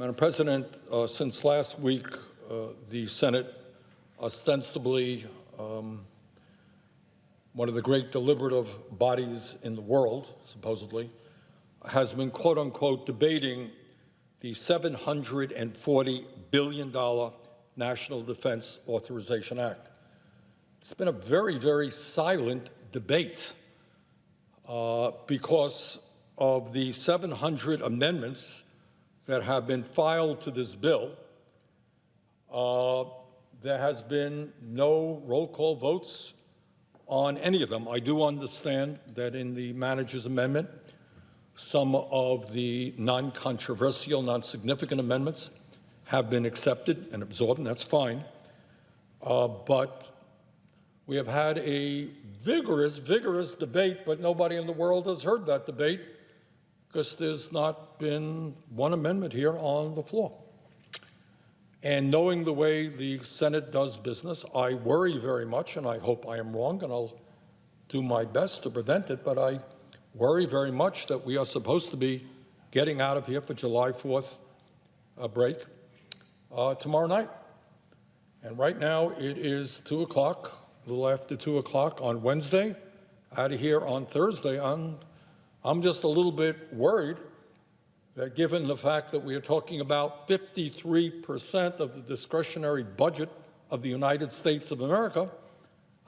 Madam President, since last week, the Senate, ostensibly one of the great deliberative bodies in the world, supposedly, has been, quote unquote, debating the $740 billion National Defense Authorization Act. It's been a very, very silent debate because of the 700 amendments that have been filed to this bill. There has been no roll call votes on any of them. I do understand that in the manager's amendment, some of the non-controversial, non-significant amendments have been accepted and absorbed, and that's fine. But we have had a vigorous debate, but nobody in the world has heard that debate because there's not been one amendment here on the floor. And knowing the way the Senate does business, I worry very much, and I hope I am wrong, and I'll do my best to prevent it, but I worry very much that we are supposed to be getting out of here for July 4th break tomorrow night. And right now it is 2 o'clock, a little after 2 o'clock on Wednesday, out of here on Thursday. I'm just a little bit worried that given the fact that we are talking about 53% of the discretionary budget of the United States of America,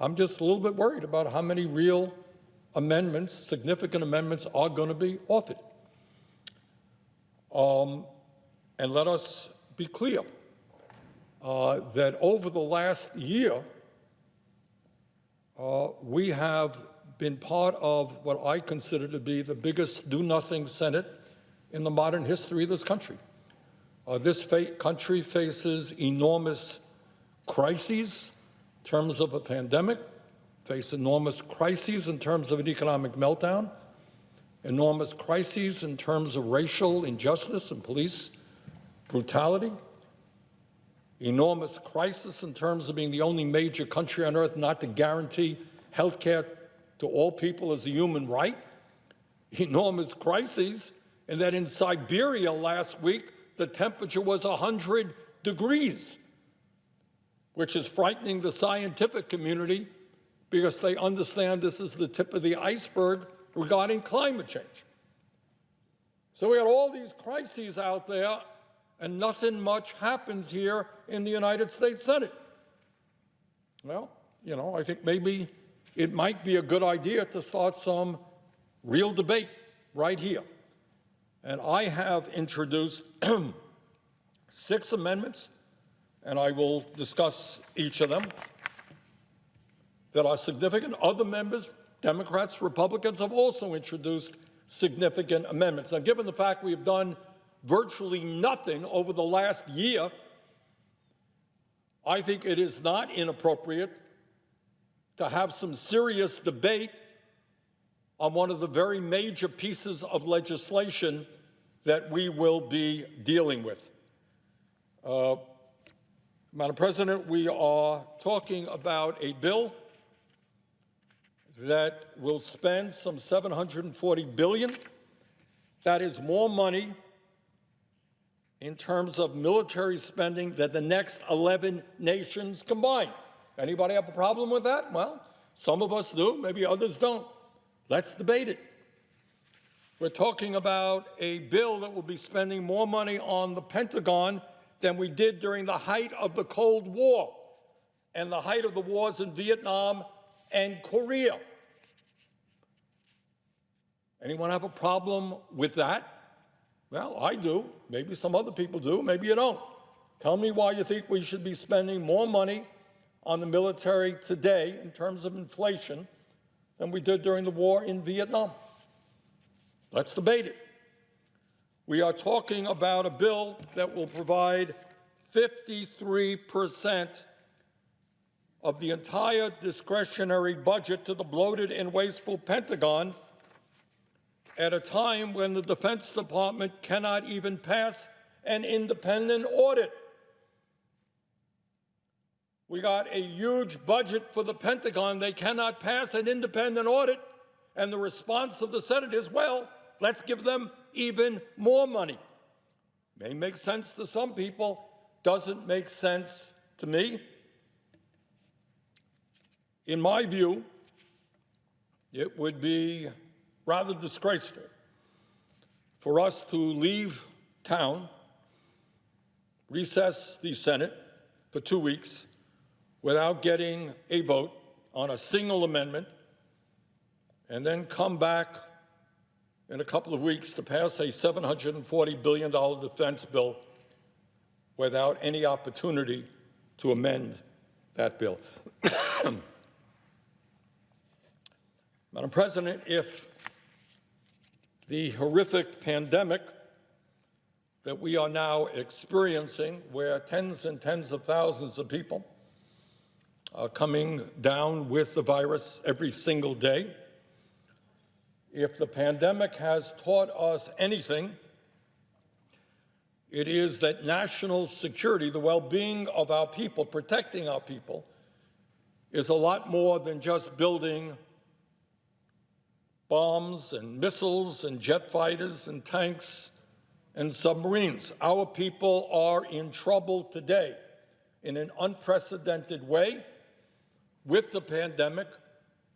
I'm just a little bit worried about how many real amendments, significant amendments, are going to be offered. And let us be clear that over the last year, we have been part of what I consider to be the biggest do-nothing Senate in the modern history of this country. This country faces enormous crises in terms of a pandemic, face enormous crises in terms of an economic meltdown, enormous crises in terms of racial injustice and police brutality, enormous crisis in terms of being the only major country on earth not to guarantee health care to all people as a human right, enormous crises in that in Siberia last week, the temperature was 100 degrees, which is frightening the scientific community because they understand this is the tip of the iceberg regarding climate change. So we got all these crises out there, and nothing much happens here in the United States Senate. Well, I think maybe it might be a good idea to start some real debate right here. And I have introduced 6 amendments, and I will discuss each of them, that are significant. Other members, Democrats, Republicans, have also introduced significant amendments. Now, given the fact we have done virtually nothing over the last year, I think it is not inappropriate to have some serious debate on one of the very major pieces of legislation that we will be dealing with. Madam President, we are talking about a bill that will spend some $740 billion. That is more money in terms of military spending than the next 11 nations combined. Anybody have a problem with that? Well, some of us do, maybe others don't. Let's debate it. We're talking about a bill that will be spending more money on the Pentagon than we did during the height of the Cold War and the height of the wars in Vietnam and Korea. Anyone have a problem with that? Well, I do. Maybe some other people do. Maybe you don't. Tell me why you think we should be spending more money on the military today in terms of inflation than we did during the war in Vietnam. Let's debate it. We are talking about a bill that will provide 53% of the entire discretionary budget to the bloated and wasteful Pentagon at a time when the Defense Department cannot even pass an independent audit. We got a huge budget for the Pentagon. They cannot pass an independent audit. And the response of the Senate is, well, let's give them even more money. May make sense to some people, doesn't make sense to me. In my view, it would be rather disgraceful for us to leave town, recess the Senate for 2 weeks without getting a vote on a single amendment, and then come back in a couple of weeks to pass a $740 billion defense bill without any opportunity to amend that bill. Madam President, if the horrific pandemic that we are now experiencing, where tens and tens of thousands of people are coming down with the virus every single day, if the pandemic has taught us anything, it is that national security, the well-being of our people, protecting our people, is a lot more than just building bombs and missiles and jet fighters and tanks and submarines. Our people are in trouble today in an unprecedented way with the pandemic,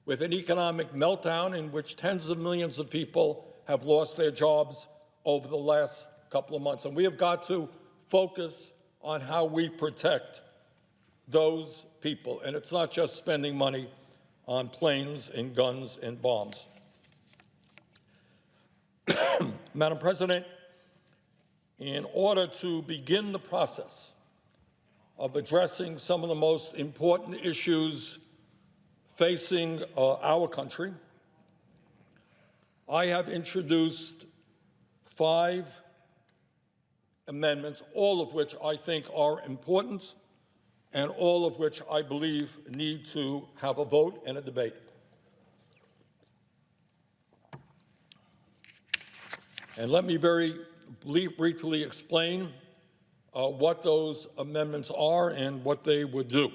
with an economic meltdown in which tens of millions of people have lost their jobs over the last couple of months. And we have got to focus on how we protect those people. And it's not just spending money on planes and guns and bombs. Madam President, in order to begin the process of addressing some of the most important issues facing our country, I have introduced 5 amendments, all of which I think are important and all of which I believe need to have a vote and a debate. And let me very briefly explain what those amendments are and what they would do.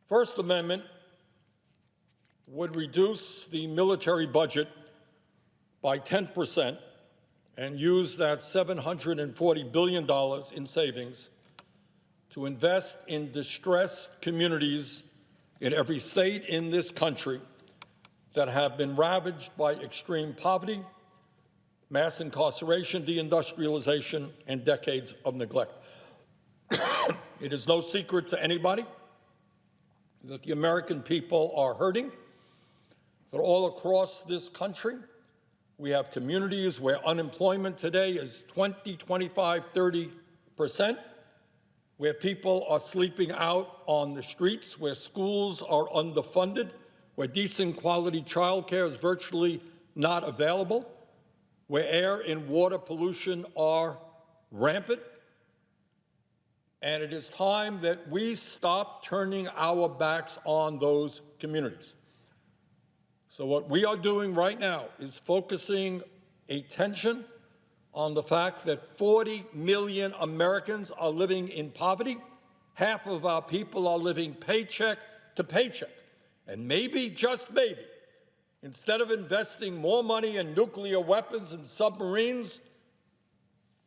First Amendment would reduce the military budget by 10% and use that $740 billion in savings to invest in distressed communities in every state in this country that have been ravaged by extreme poverty, mass incarceration, deindustrialization, and decades of neglect. It is no secret to anybody that the American people are hurting, that all across this country we have communities where unemployment today is 20, 25, 30%, where people are sleeping out on the streets, where schools are underfunded, where decent quality child care is virtually not available, where air and water pollution are rampant. And it is time that we stop turning our backs on those communities. So what we are doing right now is focusing attention on the fact that 40 million Americans are living in poverty. Half of our people are living paycheck to paycheck. And maybe, just maybe, instead of investing more money in nuclear weapons and submarines,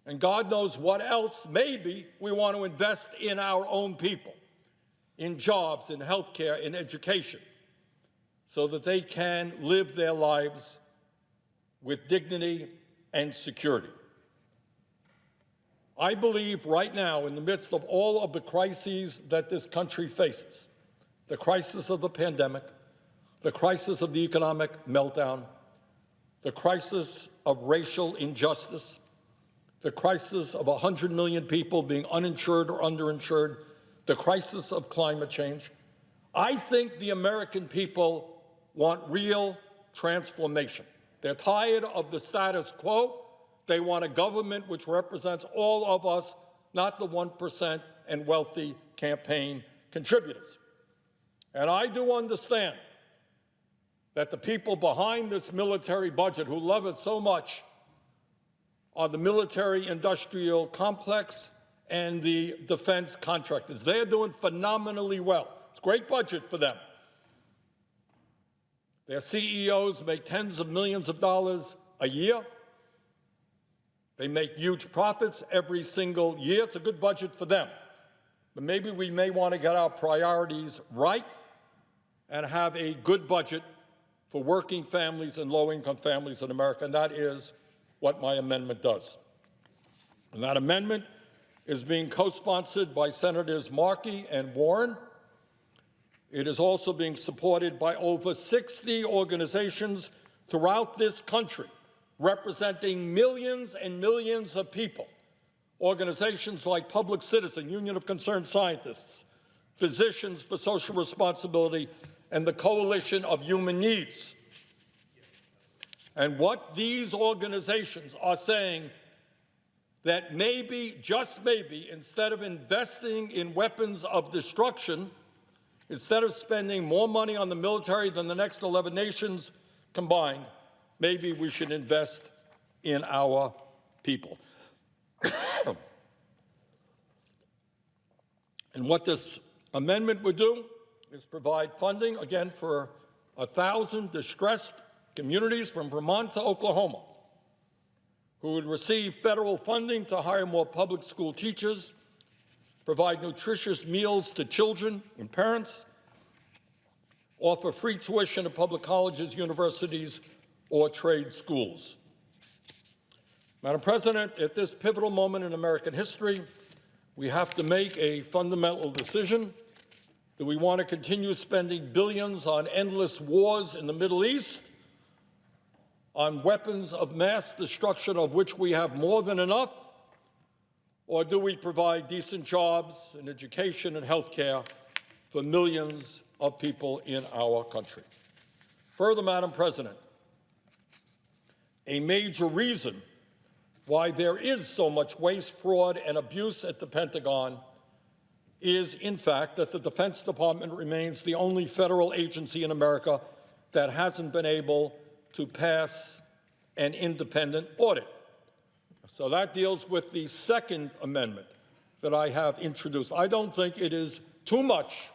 and God knows what else, maybe we want to invest in our own people, in jobs, in health care, in education, so that they can live their lives with dignity and security. I believe right now, in the midst of all of the crises that this country faces, the crisis of the pandemic, the crisis of the economic meltdown, the crisis of racial injustice, the crisis of 100 million people being uninsured or underinsured, the crisis of climate change, I think the American people want real transformation. They're tired of the status quo. They want a government which represents all of us, not the 1% and wealthy campaign contributors. And I do understand that the people behind this military budget who love it so much are the military-industrial complex and the defense contractors. They're doing phenomenally well. It's a great budget for them. Their CEOs make tens of millions of dollars a year. They make huge profits every single year. It's a good budget for them. But maybe we may want to get our priorities right and have a good budget for working families and low-income families in America, and that is what my amendment does. And that amendment is being co-sponsored by Senators Markey and Warren. It is also being supported by over 60 organizations throughout this country, representing millions and millions of people. Organizations like Public Citizen, Union of Concerned Scientists, Physicians for Social Responsibility, and the Coalition of Human Needs. And what these organizations are saying, that maybe, just maybe, instead of investing in weapons of destruction, instead of spending more money on the military than the next 11 nations combined, maybe we should invest in our people. And what this amendment would do is provide funding, again, for 1,000 distressed communities from Vermont to Oklahoma who would receive federal funding to hire more public school teachers, provide nutritious meals to children and parents, offer free tuition at public colleges, universities, or trade schools. Madam President, at this pivotal moment in American history, we have to make a fundamental decision. Do we want to continue spending billions on endless wars in the Middle East, on weapons of mass destruction of which we have more than enough, or do we provide decent jobs and education and health care for millions of people in our country? Further, Madam President, a major reason why there is so much waste, fraud, and abuse at the Pentagon is, in fact, that the Defense Department remains the only federal agency in America that hasn't been able to pass an independent audit. So that deals with the second amendment that I have introduced. I don't think it is too much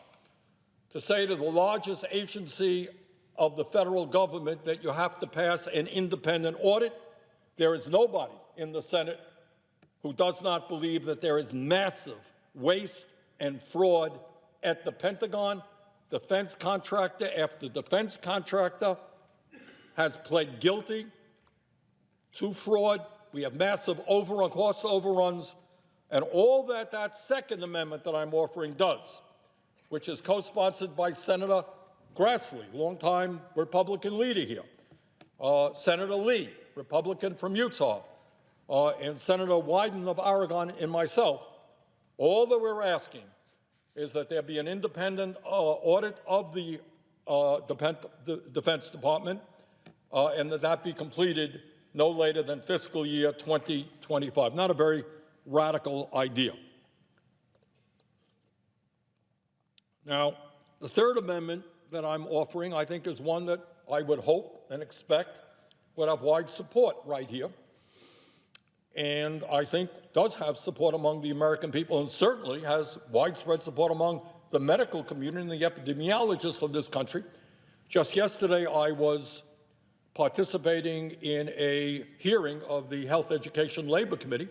to say to the largest agency of the federal government that you have to pass an independent audit. There is nobody in the Senate who does not believe that there is massive waste and fraud at the Pentagon. Defense contractor after defense contractor has pled guilty to fraud. We have massive cost overruns, and all that second amendment that I'm offering does, which is co-sponsored by Senator Grassley, longtime Republican leader here, Senator Lee, Republican from Utah, and Senator Wyden of Oregon, and myself. All that we're asking is that there be an independent audit of the Defense Department, and that be completed no later than fiscal year 2025. Not a very radical idea. Now, the third amendment that I'm offering, I think, is one that I would hope and expect would have wide support right here, and I think does have support among the American people, and certainly has widespread support among the medical community and the epidemiologists of this country. Just yesterday, I was participating in a hearing of the Health, Education, Labor Committee,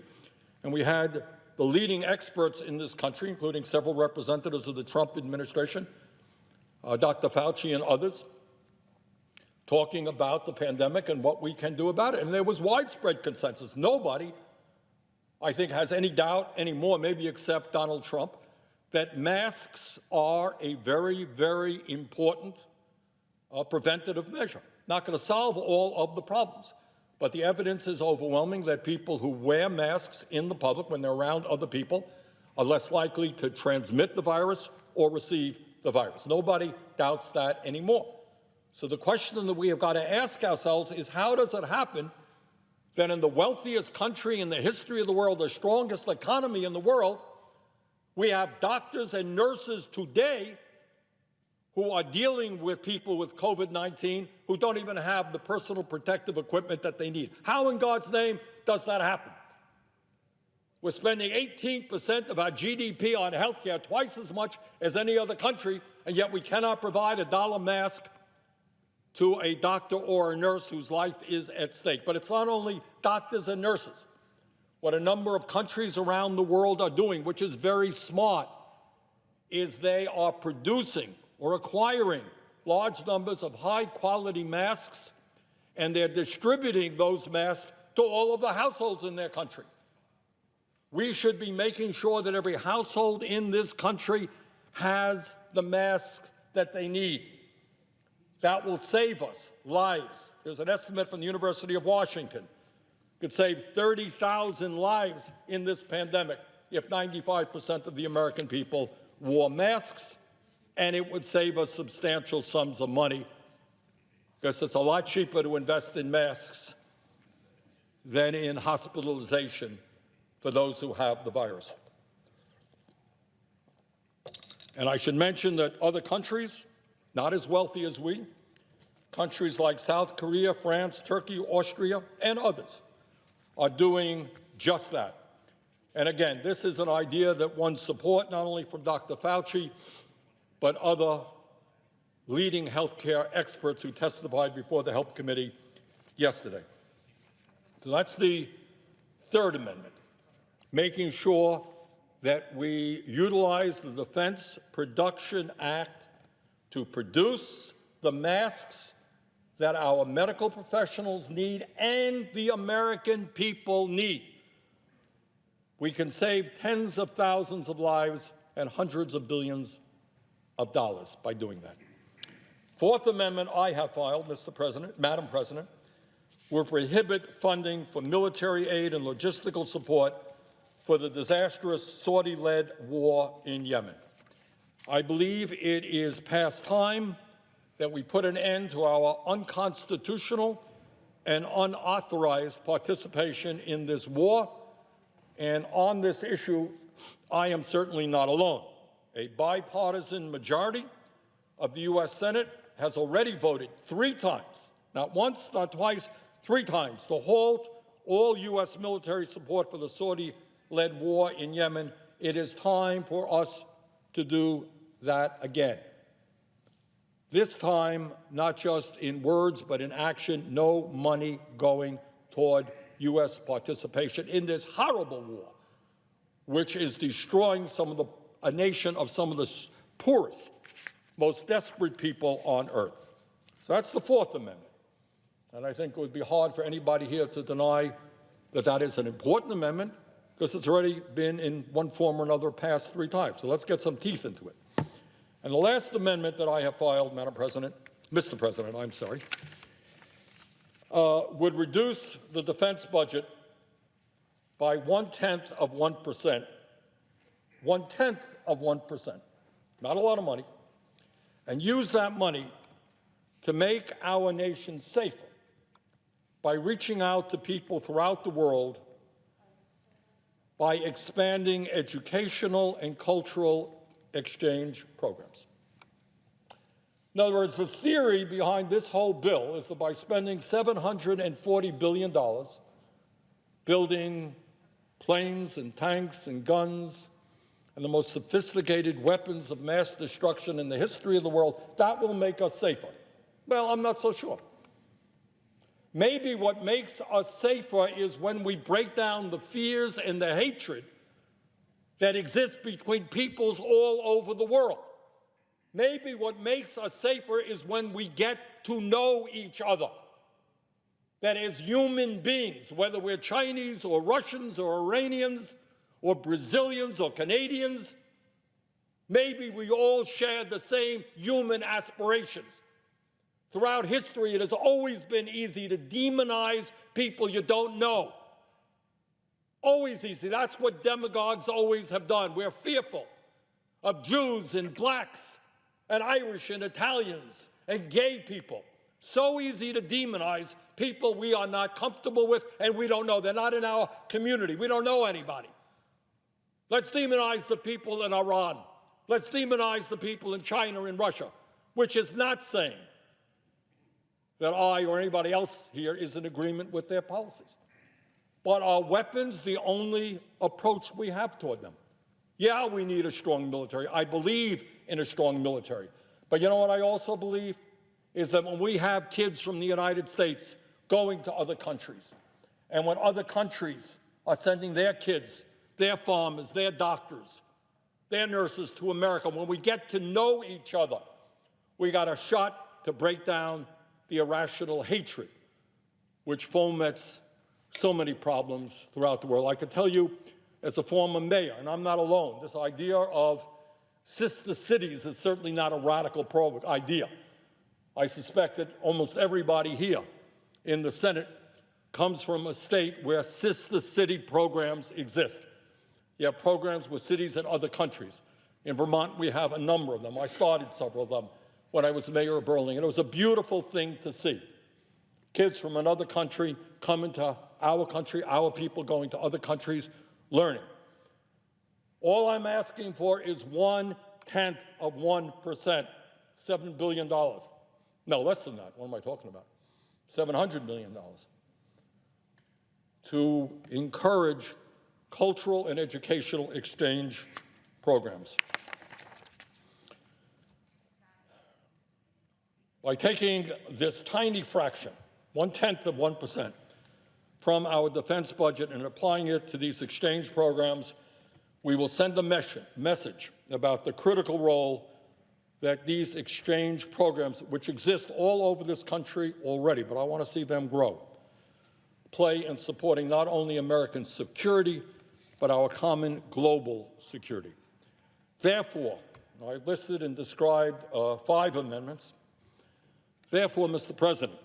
and we had the leading experts in this country, including several representatives of the Trump administration, Dr. Fauci and others, talking about the pandemic and what we can do about it. And there was widespread consensus. Nobody, I think, has any doubt anymore, maybe except Donald Trump, that masks are a very, very important preventative measure. Not going to solve all of the problems, but the evidence is overwhelming that people who wear masks in the public when they're around other people are less likely to transmit the virus or receive the virus. Nobody doubts that anymore. So the question that we have got to ask ourselves is, how does it happen that in the wealthiest country in the history of the world, the strongest economy in the world, we have doctors and nurses today who are dealing with people with COVID-19 who don't even have the personal protective equipment that they need? How in God's name does that happen? We're spending 18% of our GDP on health care, twice as much as any other country, and yet we cannot provide a dollar mask to a doctor or a nurse whose life is at stake. But it's not only doctors and nurses. What a number of countries around the world are doing, which is very smart, is they are producing or acquiring large numbers of high-quality masks, and they're distributing those masks to all of the households in their country. We should be making sure that every household in this country has the masks that they need. That will save us lives. There's an estimate from the University of Washington. It could save 30,000 lives in this pandemic if 95% of the American people wore masks, and it would save us substantial sums of money because it's a lot cheaper to invest in masks than in hospitalization for those who have the virus. And I should mention that other countries, not as wealthy as we, countries like South Korea, France, Turkey, Austria, and others, are doing just that. And again, this is an idea that won support not only from Dr. Fauci, but other leading healthcare experts who testified before the Health Committee yesterday. So that's the third amendment, making sure that we utilize the Defense Production Act to produce the masks that our medical professionals need and the American people need. We can save tens of thousands of lives and hundreds of billions of dollars by doing that. Fourth amendment I have filed, Madam President, will prohibit funding for military aid and logistical support for the disastrous Saudi-led war in Yemen. I believe it is past time that we put an end to our unconstitutional and unauthorized participation in this war. And on this issue, I am certainly not alone. A bipartisan majority of the U.S. Senate has already voted 3 times, not once, not twice, 3 times, to halt all U.S. military support for the Saudi-led war in Yemen. It is time for us to do that again. This time, not just in words, but in action, no money going toward U.S. participation in this horrible war, which is destroying a nation of some of the poorest, most desperate people on earth. So that's the Fourth Amendment. And I think it would be hard for anybody here to deny that that is an important amendment because it's already been in one form or another passed 3 times. So let's get some teeth into it. And the last amendment that I have filed, Mr. President, would reduce the defense budget by 1/10 of 1%. 1/10 of 1%. Not a lot of money. And use that money to make our nation safer by reaching out to people throughout the world, by expanding educational and cultural exchange programs. In other words, the theory behind this whole bill is that by spending $740 billion building planes and tanks and guns and the most sophisticated weapons of mass destruction in the history of the world, that will make us safer. Well, I'm not so sure. Maybe what makes us safer is when we break down the fears and the hatred that exists between peoples all over the world. Maybe what makes us safer is when we get to know each other. That as human beings, whether we're Chinese or Russians or Iranians or Brazilians or Canadians, maybe we all share the same human aspirations. Throughout history, it has always been easy to demonize people you don't know. Always easy. That's what demagogues always have done. We're fearful of Jews and blacks and Irish and Italians and gay people. So easy to demonize people we are not comfortable with and we don't know. They're not in our community. We don't know anybody. Let's demonize the people in Iran. Let's demonize the people in China and Russia, which is not saying that I or anybody else here is in agreement with their policies. But are weapons the only approach we have toward them? Yeah, we need a strong military. I believe in a strong military. But you know what I also believe? Is that when we have kids from the United States going to other countries, and when other countries are sending their kids, their farmers, their doctors, their nurses to America. When we get to know each other, we got a shot to break down the irrational hatred which foments so many problems throughout the world. I can tell you, as a former mayor, and I'm not alone, this idea of sister cities is certainly not a radical idea. I suspect that almost everybody here in the Senate comes from a state where sister city programs exist. You have programs with cities in other countries. In Vermont, we have a number of them. I started several of them when I was mayor of Burlington. It was a beautiful thing to see. Kids from another country coming to our country, our people going to other countries, learning. All I'm asking for is 1/10 of 1%, $7 billion. No, less than that. What am I talking about? $700 million. To encourage cultural and educational exchange programs. By taking this tiny fraction, 1/10 of 1%, from our defense budget and applying it to these exchange programs, we will send a message about the critical role that these exchange programs, which exist all over this country already, but I want to see them grow, play in supporting not only American security, but our common global security. Therefore, I listed and described 5 amendments. Therefore, Mr. President,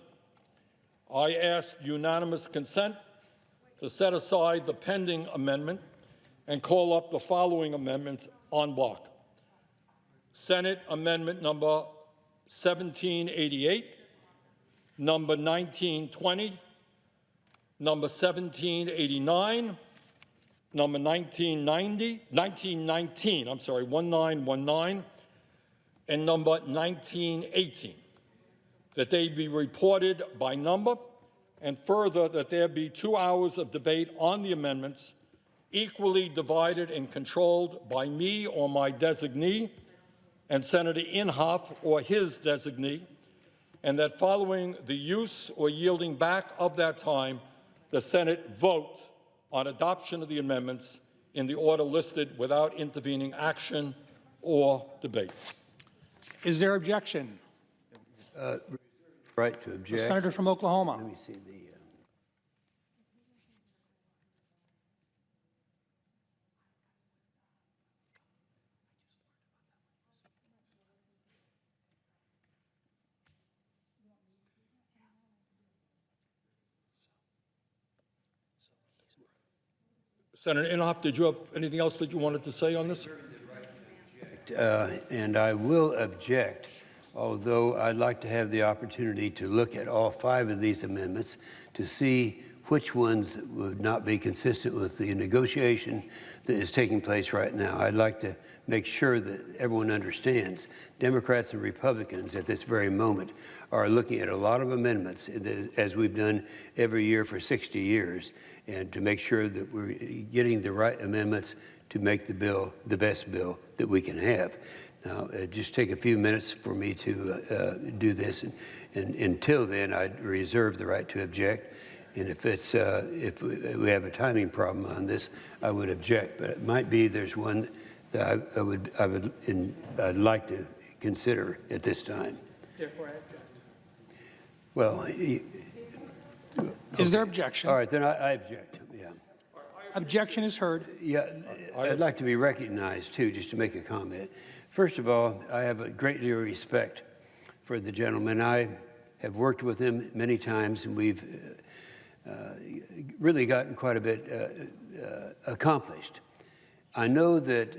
I ask unanimous consent to set aside the pending amendment and call up the following amendments en bloc. Senate Amendment number 1788, number 1920, number 1789, number 1919, and number 1918. That they be reported by number, and further, that there be 2 hours of debate on the amendments, equally divided and controlled by me or my designee, and Senator Inhofe or his designee, and that following the use or yielding back of that time, the Senate vote on adoption of the amendments in the order listed without intervening action or debate. Is there objection? Right to object. The senator from Oklahoma. Let me see the. Senator Inhofe, did you have anything else that you wanted to say on this? And I will object, although I'd like to have the opportunity to look at all 5 of these amendments to see which ones would not be consistent with the negotiation that is taking place right now. I'd like to make sure that everyone understands Democrats and Republicans at this very moment are looking at a lot of amendments, as we've done every year for 60 years, and to make sure that we're getting the right amendments to make the bill the best bill that we can have. Now, just take a few minutes for me to do this, and until then, I'd reserve the right to object. And if we have a timing problem on this, I would object. But it might be there's one that I'd like to consider at this time. Therefore, I object. Well, Is there objection? All right, then I object. Yeah. Objection is heard. Yeah, I'd like to be recognized too, just to make a comment. First of all, I have a great deal of respect for the gentleman. I have worked with him many times, and we've really gotten quite a bit accomplished. I know that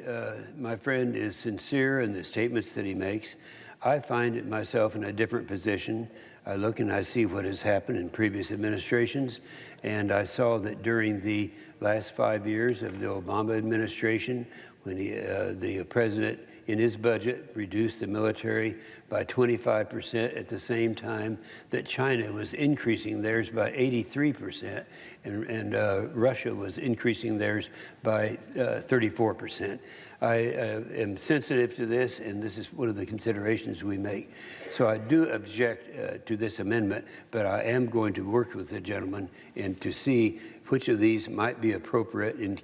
my friend is sincere in the statements that he makes. I find it myself in a different position. I look and I see what has happened in previous administrations, and I saw that during the last 5 years of the Obama administration, when the president in his budget reduced the military by 25% at the same time that China was increasing theirs by 83%, and Russia was increasing theirs by 34%. I am sensitive to this, and this is one of the considerations we make. So I do object to this amendment, but I am going to work with the gentleman and to see which of these might be appropriate and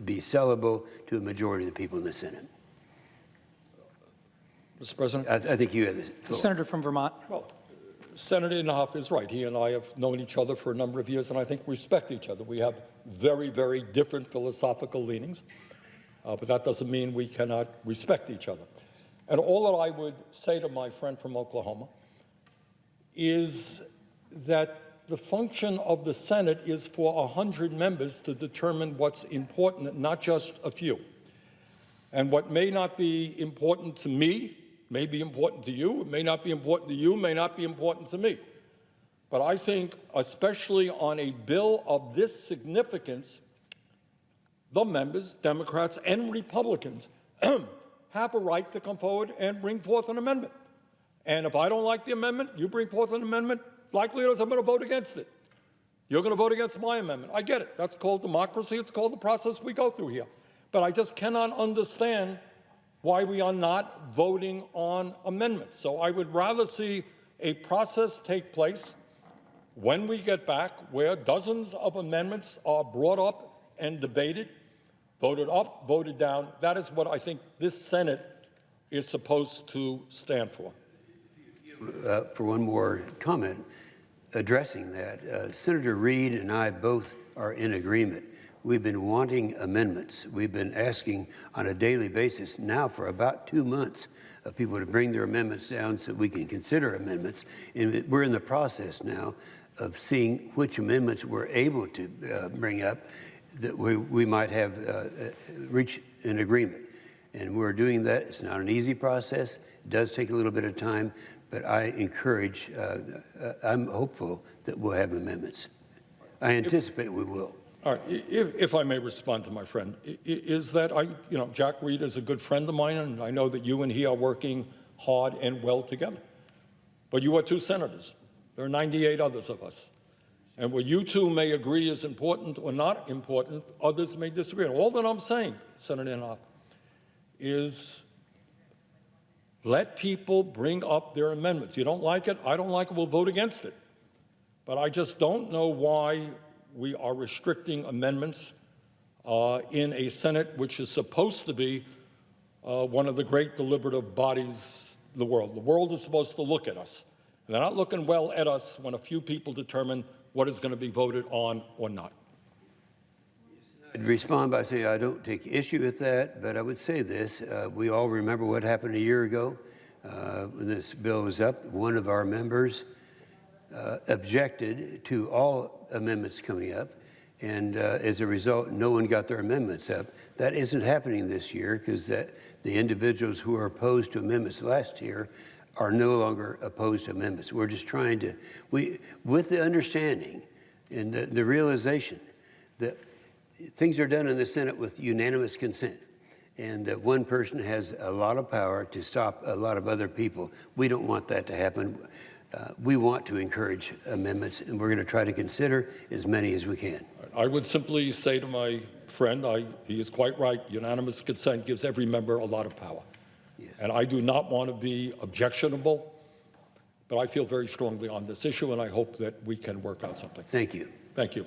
be sellable to a majority of the people in the Senate. Mr. President? I think you have the The floor. senator from Vermont. Well, Senator Inhofe is right. He and I have known each other for a number of years, and I think respect each other. We have very, very different philosophical leanings, but that doesn't mean we cannot respect each other. And all that I would say to my friend from Oklahoma is that the function of the Senate is for 100 members to determine what's important, not just a few. And what may not be important to me may be important to you, it may not be important to you, may not be important to me. But I think, especially on a bill of this significance, the members, Democrats and Republicans, have a right to come forward and bring forth an amendment. And if I don't like the amendment, you bring forth an amendment, likelihood is I'm going to vote against it. You're going to vote against my amendment. I get it. That's called democracy. It's called the process we go through here. But I just cannot understand why we are not voting on amendments. So I would rather see a process take place when we get back where dozens of amendments are brought up and debated, voted up, voted down. That is what I think this Senate is supposed to stand for. For one more comment addressing that, Senator Reid and I both are in agreement. We've been wanting amendments. We've been asking on a daily basis now for about 2 months of people to bring their amendments down so we can consider amendments. And we're in the process now of seeing which amendments we're able to bring up that we might have reached an agreement. And we're doing that. It's not an easy process. It does take a little bit of time, but I encourage, I'm hopeful that we'll have amendments. I anticipate we will. All right, if I may respond to my friend, is that Jack Reed is a good friend of mine, and I know that you and he are working hard and well together. But you are two senators. There are 98 others of us. And what you two may agree is important or not important, others may disagree. And all that I'm saying, Senator Inhofe, is let people bring up their amendments. You don't like it, I don't like it, we'll vote against it. But I just don't know why we are restricting amendments in a Senate which is supposed to be one of the great deliberative bodies of the world. The world is supposed to look at us. And they're not looking well at us when a few people determine what is going to be voted on or not. I'd respond by saying I don't take issue with that, but I would say this. We all remember what happened a year ago when this bill was up. One of our members objected to all amendments coming up, and as a result, no one got their amendments up. That isn't happening this year because the individuals who were opposed to amendments last year are no longer opposed to amendments. We're just trying to, with the understanding and the realization that things are done in the Senate with unanimous consent, and that one person has a lot of power to stop a lot of other people. We don't want that to happen. We want to encourage amendments, and we're going to try to consider as many as we can. I would simply say to my friend, he is quite right, unanimous consent gives every member a lot of power. Yes. And I do not want to be objectionable, but I feel very strongly on this issue, and I hope that we can work out something. Thank you. Thank you.